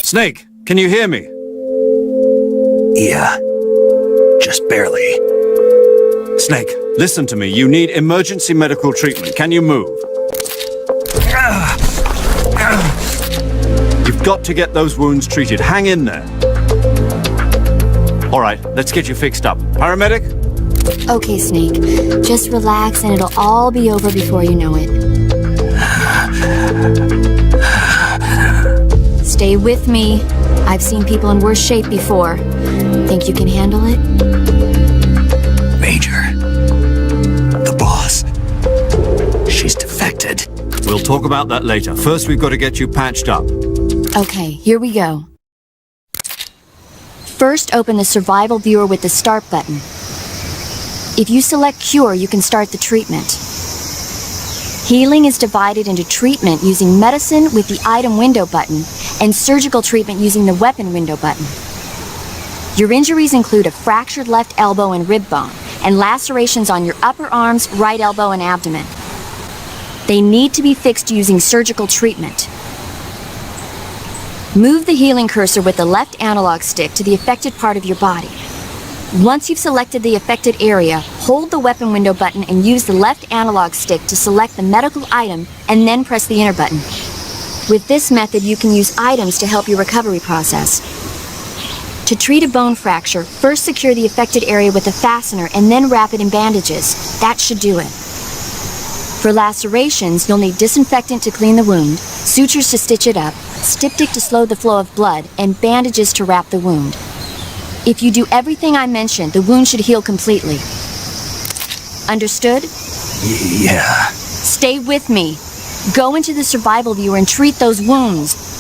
Snake, can you hear me? Yeah. Just barely. Snake, listen to me. You need emergency medical treatment. Can you move? You've got to get those wounds treated. Hang in there. All right, let's get you fixed up. Paramedic? Okay, Snake. Just relax and it'll all be over before you know it. Stay with me. I've seen people in worse shape before. Think you can handle it? Major. The boss. She's defected. We'll talk about that later. First, we've got to get you patched up. Okay, here we go. First, open the survival viewer with the start button. If you select cure, you can start the treatment. Healing is divided into treatment using medicine with the item window button and surgical treatment using the weapon window button. Your injuries include a fractured left elbow and rib bone and lacerations on your upper arms, right elbow, and abdomen. They need to be fixed using surgical treatment. Move the healing cursor with the left analog stick to the affected part of your body. Once you've selected the affected area, hold the weapon window button and use the left analog stick to select the medical item and then press the enter button. With this method, you can use items to help your recovery process. To treat a bone fracture, first secure the affected area with a fastener and then wrap it in bandages. That should do it. For lacerations, you'll need disinfectant to clean the wound, sutures to stitch it up, styptic to slow the flow of blood, and bandages to wrap the wound. If you do everything I mentioned, the wound should heal completely. Understood? Yeah. Stay with me. Go into the survival viewer and treat those wounds.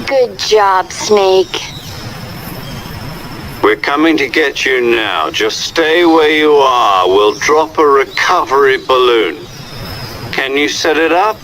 Good job, Snake. We're coming to get you now. Just stay where you are. We'll drop a recovery balloon. Can you set it up?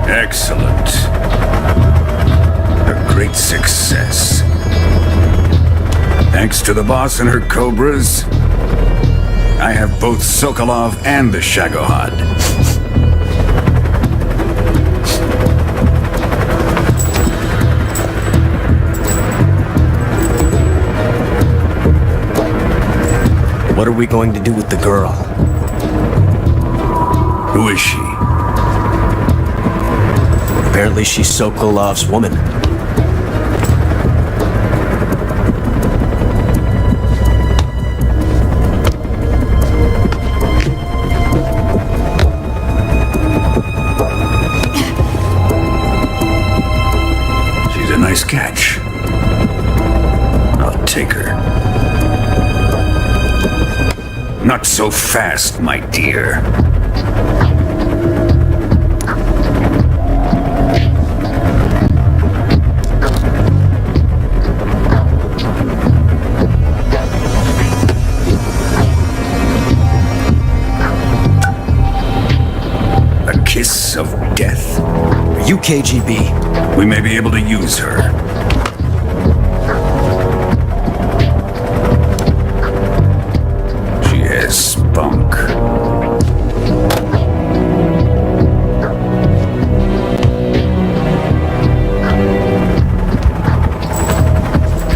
Excellent. A great success. Thanks to the boss and her cobras, I have both Sokolov and the Shagohod. What are we going to do with the girl? Who is she? Apparently she's Sokolov's woman. She's a nice catch. I'll take her. Not so fast, my dear. A kiss of death. Are you KGB? We may be able to use her. Spunk.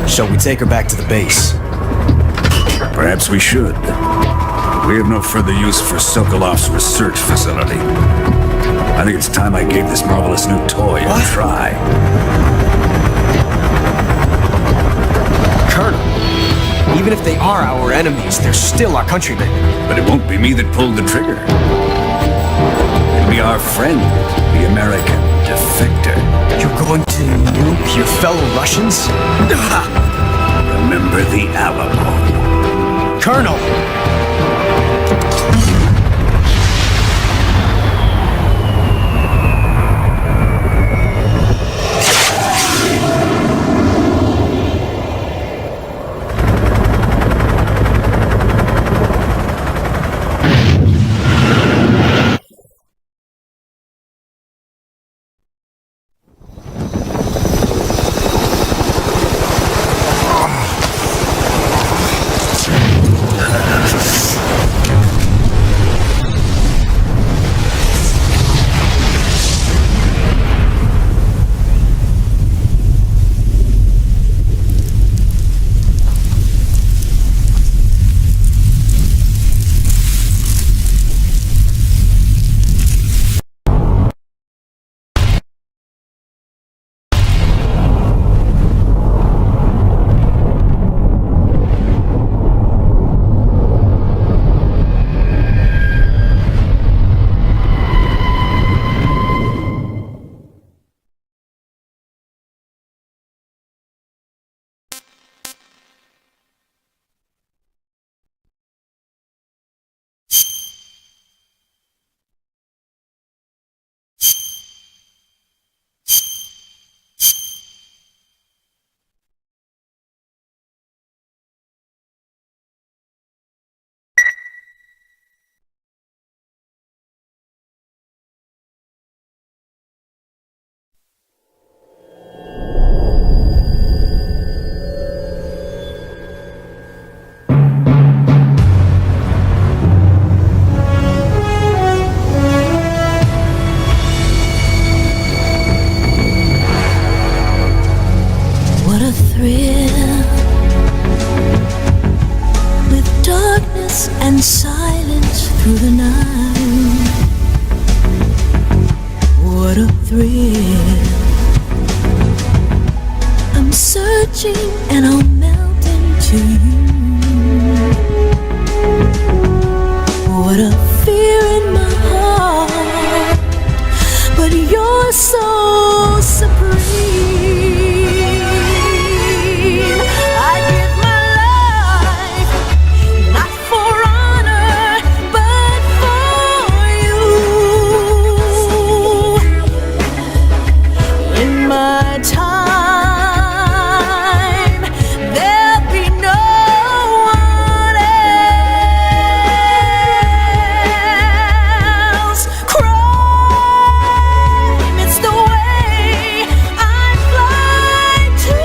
Shall we take her back to the base? Perhaps we should. We have no further use for Sokolov's research facility. I think it's time I gave this marvelous new toy a try. Colonel, even if they are our enemies, they're still our countrymen. But it won't be me that pulled the trigger. It'll be our friend, the American defector. You're going to nuke your fellow Russians? Remember the Alamo. Colonel! thrill. I'm searching and I'll melt into you. What a fear in my heart, but you're so supreme. I give my life, not for honor, but for you. In my time, there'll be no one else. Crime, it's the way I fly to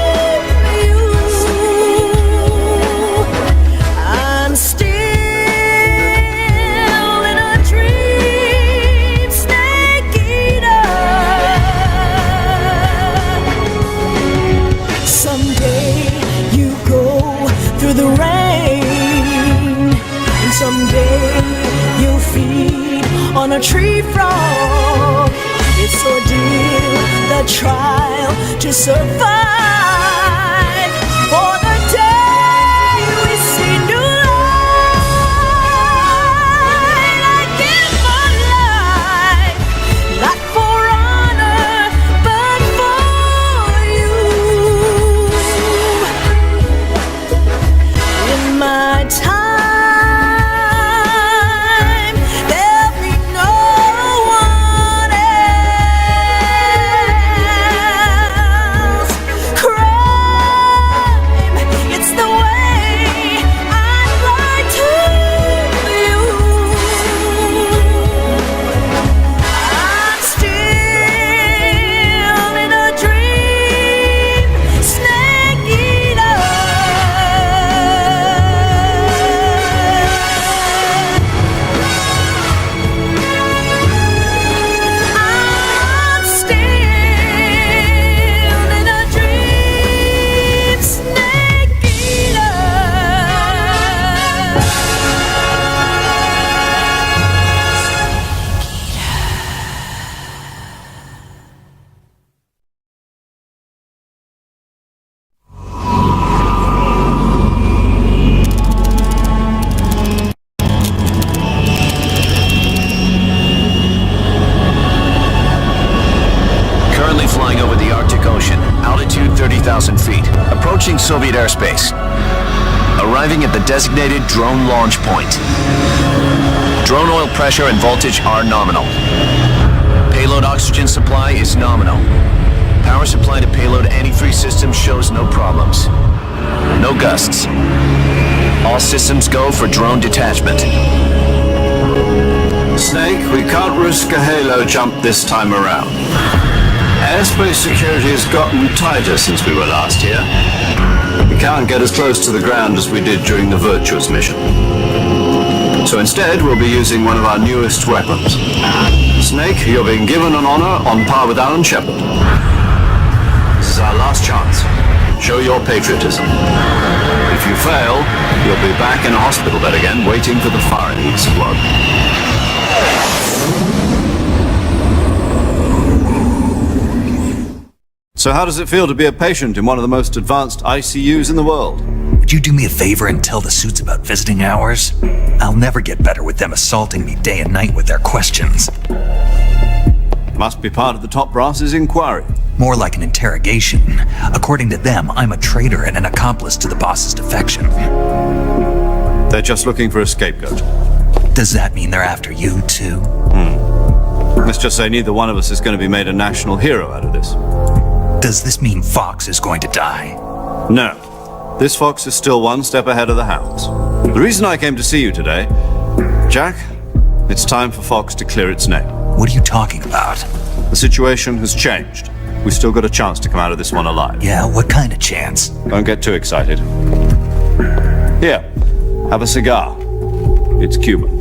you. I'm still in a dream, snake eater. Someday you go through the rain, and someday you'll feed on a tree frog. It's ordeal, the trial to survive. For the day we see new light, I give my life, not for honor, but for you. In my time, there'll be no one else. Crime, it's the way I fly to you. I'm still in a dream, snake eater. I'm still in a dream, snake eater. Currently flying over the Arctic Ocean, altitude 30,000 feet, approaching Soviet airspace. Arriving at the designated drone launch point. Drone oil pressure and voltage are nominal. Payload oxygen supply is nominal. Power supply to payload antifreeze system shows no problems. No gusts. All systems go for drone detachment. Snake, we can't risk a halo jump this time around. Airspace security has gotten tighter since we were last here. We can't get as close to the ground as we did during the Virtuous mission. So instead, we'll be using one of our newest weapons. Snake, you're being given an honor on par with Alan Shepard. This is our last chance. Show your patriotism. If you fail, you'll be back in a hospital bed again, waiting for the firing squad. So how does it feel to be a patient in one of the most advanced ICUs in the world? Would you do me a favor and tell the suits about visiting hours? I'll never get better with them assaulting me day and night with their questions. Must be part of the top brass's inquiry. More like an interrogation. According to them, I'm a traitor and an accomplice to the boss's defection. They're just looking for a scapegoat. Does that mean they're after you, too? Let's just say neither one of us is going to be made a national hero out of this. Does this mean Fox is going to die? No. This fox is still one step ahead of the hounds. The reason I came to see you today, Jack, it's time for Fox to clear its name. What are you talking about? The situation has changed. We've still got a chance to come out of this one alive. Yeah, what kind of chance? Don't get too excited. Here, have a cigar. It's Cuban.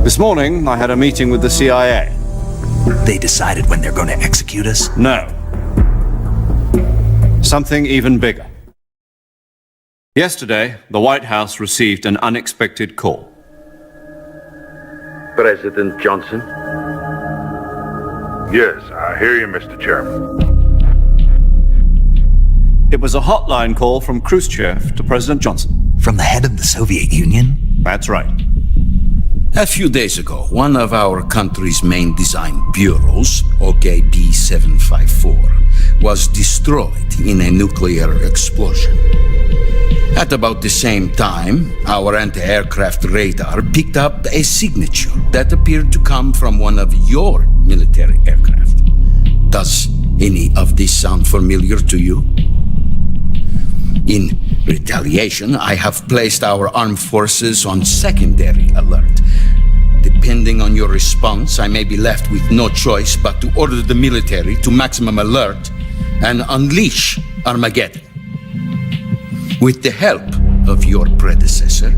This morning, I had a meeting with the CIA. They decided when they're going to execute us? No. Something even bigger. Yesterday, the White House received an unexpected call. President Johnson? Yes, I hear you, Mr. Chairman. It was a hotline call from Khrushchev to President Johnson. From the head of the Soviet Union? That's right. A few days ago, one of our country's main design bureaus, OKB 754, was destroyed in a nuclear explosion. At about the same time, our anti-aircraft radar picked up a signature that appeared to come from one of your military aircraft. Does any of this sound familiar to you? In retaliation, I have placed our armed forces on secondary alert. Depending on your response, I may be left with no choice but to order the military to maximum alert and unleash Armageddon. With the help of your predecessor,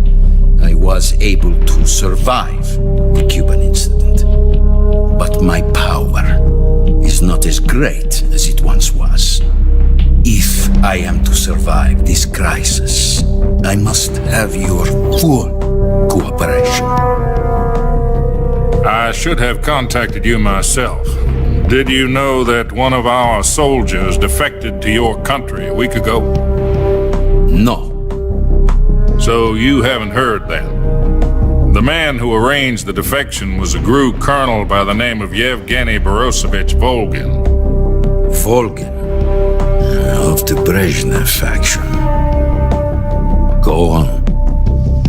I was able to survive the Cuban incident. But my power is not as great as it once was. If I am to survive this crisis, I must have your full cooperation. I should have contacted you myself. Did you know that one of our soldiers defected to your country a week ago? No. So you haven't heard then. The man who arranged the defection was a GRU colonel by the name of Yevgeny Borisovich Volgin. Volgin? Of the Brezhnev faction. Go on.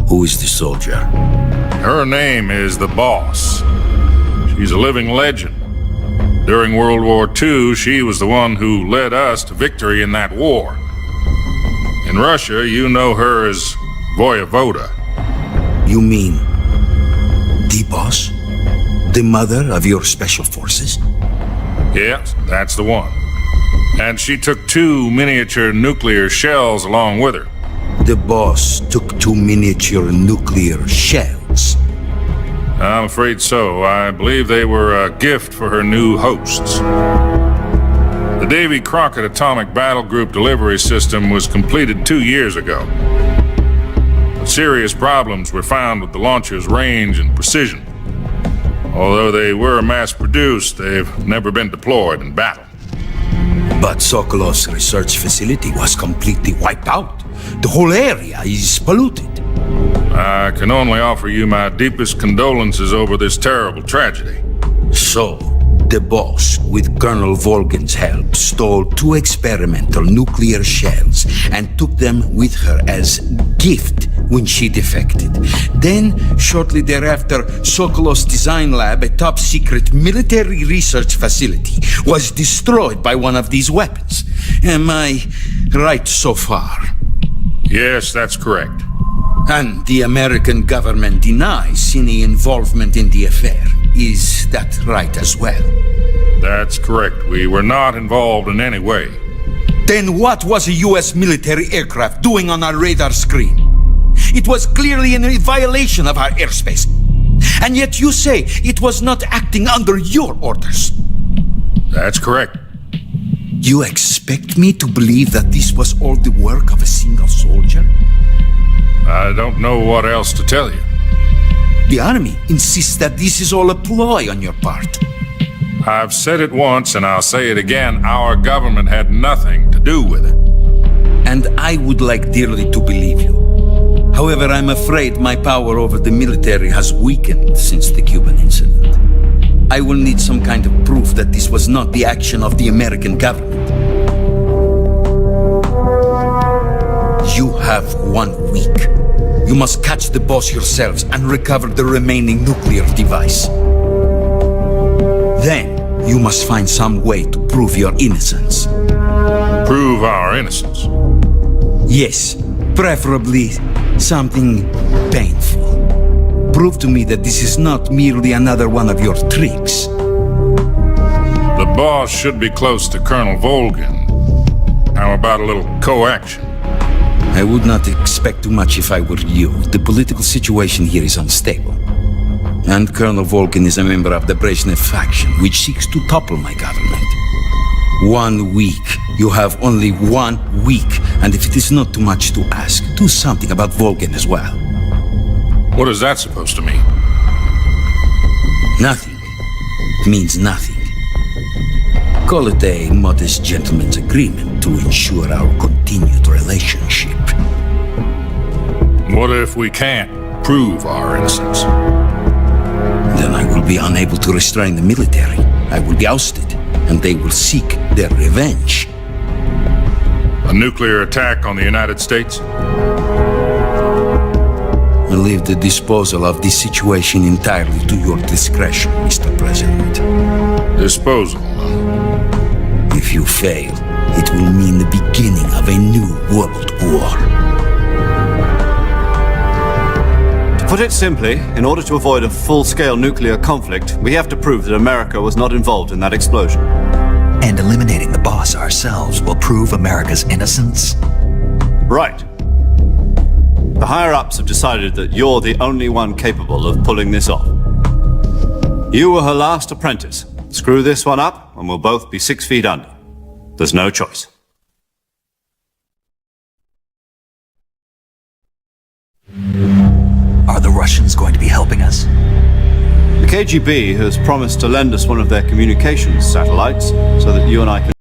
Who is the soldier? Her name is the Boss. She's a living legend. During World War II, she was the one who led us to victory in that war. In Russia, you know her as Voyevoda. You mean the Boss? The mother of your special forces? Yes, that's the one. And she took 2 miniature nuclear shells along with her. The Boss took 2 miniature nuclear shells. I'm afraid so. I believe they were a gift for her new hosts. The Davy Crockett Atomic Battle Group delivery system was completed 2 years ago. But serious problems were found with the launcher's range and precision. Although they were mass-produced, they've never been deployed in battle. But Sokolov's research facility was completely wiped out. The whole area is polluted. I can only offer you my deepest condolences over this terrible tragedy. So, the Boss, with Colonel Volgin's help, stole 2 experimental nuclear shells and took them with her as gift when she defected. Then, shortly thereafter, Sokolov's design lab, a top-secret military research facility, was destroyed by one of these weapons. Am I right so far? Yes, that's correct. And the American government denies any involvement in the affair. Is that right as well? That's correct. We were not involved in any way. Then what was a U.S. military aircraft doing on our radar screen? It was clearly in violation of our airspace. And yet you say it was not acting under your orders. That's correct. You expect me to believe that this was all the work of a single soldier? I don't know what else to tell you. The Army insists that this is all a ploy on your part. I've said it once and I'll say it again. Our government had nothing to do with it. And I would like dearly to believe you. However, I'm afraid my power over the military has weakened since the Cuban incident. I will need some kind of proof that this was not the action of the American government. You have 1 week. You must catch the Boss yourselves and recover the remaining nuclear device. Then, you must find some way to prove your innocence. Prove our innocence? Yes, preferably something painful. Prove to me that this is not merely another one of your tricks. The Boss should be close to Colonel Volgin. How about a little co-action? I would not expect too much if I were you. The political situation here is unstable. And Colonel Volgin is a member of the Brezhnev faction, which seeks to topple my government. 1 week. You have only 1 week. And if it is not too much to ask, do something about Volgan as well. What is that supposed to mean? Nothing. It means nothing. Call it a modest gentleman's agreement to ensure our continued relationship. What if we can't prove our innocence? Then I will be unable to restrain the military. I will be ousted, and they will seek their revenge. A nuclear attack on the United States? I leave the disposal of this situation entirely to your discretion, Mr. President. Disposal, huh? If you fail, it will mean the beginning of a new world war. To put it simply, in order to avoid a full-scale nuclear conflict, we have to prove that America was not involved in that explosion. And eliminating the boss ourselves will prove America's innocence? Right. The higher-ups have decided that you're the only one capable of pulling this off. You were her last apprentice. Screw this one up, and we'll both be 6 feet under. There's no choice. Are the Russians going to be helping us? The KGB has promised to lend us one of their communications satellites so that you and I can